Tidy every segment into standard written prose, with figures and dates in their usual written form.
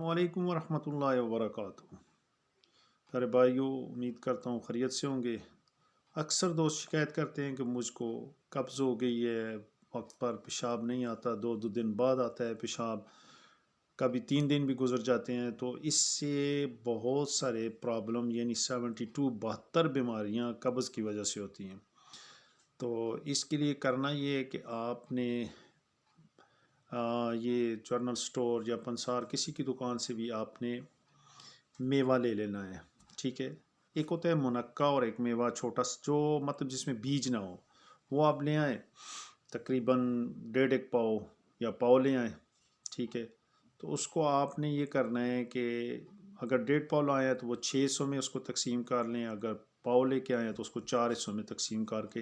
वालेकुम वरहमतुल्लाहि वबरकातुहू। प्यारे भाइयों, उम्मीद करता हूँ खैरियत से होंगे। अक्सर दोस्त शिकायत करते हैं कि मुझको कब्ज़ हो गई है, वक्त पर पेशाब नहीं आता, दो दो दिन बाद आता है पेशाब, कभी 3 दिन भी गुजर जाते हैं। तो इससे बहुत सारे प्रॉब्लम यानी 72 बीमारियाँ कब्ज़ की वजह से होती हैं। तो इसके लिए करना ये है कि आपने ये जनरल स्टोर या पंसार किसी की दुकान से भी आपने मेवा ले लेना है। ठीक है, एक होता है मुनक्का और एक मेवा छोटा जो मतलब जिसमें बीज ना हो, वो आप ले आए, तकरीबन 1.5 पाव या पाव ले आए। ठीक है, तो उसको आपने ये करना है कि अगर 1.5 पाव लाए हैं तो वो 6 हिस्सों में उसको तकसीम कर लें, अगर पाव लेके आए हैं तो उसको 4 हिस्सों में तकसीम करके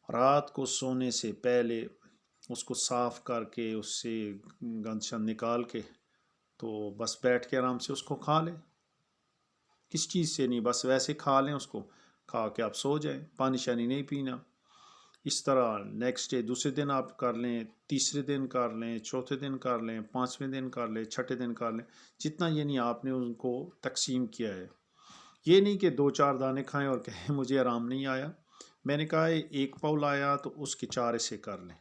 रात को सोने से पहले उसको साफ़ करके उससे गंद शंद निकाल के तो बस बैठ के आराम से उसको खा लें। किस चीज़ से नहीं, बस वैसे खा लें, उसको खा के आप सो जाएं, पानी शानी नहीं पीना। इस तरह नेक्स्ट डे दूसरे दिन आप कर लें, तीसरे दिन कर लें, चौथे दिन कर लें, 5वें दिन कर लें, छठे दिन कर लें, जितना ये नहीं आपने उनको तकसीम किया है। ये नहीं कि 2-4 दाने खाएं और कहें मुझे आराम नहीं आया। मैंने कहा है 1 पाव लाया तो उसके 4 हिस्से कर लें।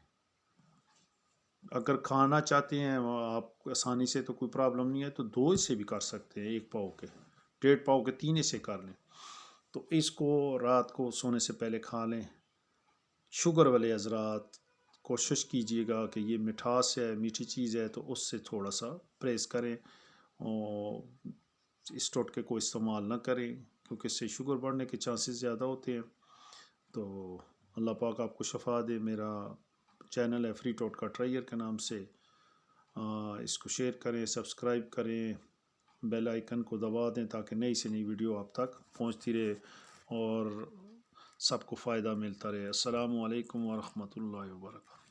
अगर खाना चाहते हैं आप आसानी से तो कोई प्रॉब्लम नहीं है, तो 2 हिस्से भी कर सकते हैं 1 पाव के, 1.5 पाव के 3 हिस्से कर लें। तो इसको रात को सोने से पहले खा लें। शुगर वाले हजरात कोशिश कीजिएगा कि ये मिठास है, मीठी चीज़ है, तो उससे थोड़ा सा परहेज़ करें और इस टोटके को इस्तेमाल ना करें, क्योंकि इससे शुगर बढ़ने के चांसेस ज़्यादा होते हैं। तो अल्लाह पाक आपको शफा दे। मेरा चैनल है फ्री टोटका ट्रायर के नाम से। इसको शेयर करें, सब्सक्राइब करें, बेल आइकन को दबा दें ताकि नई से नई वीडियो आप तक पहुंचती रहे और सबको फ़ायदा मिलता रहे। अस्सलामु अलैकुम वरहमतुल्लाहि वबरकातुहू।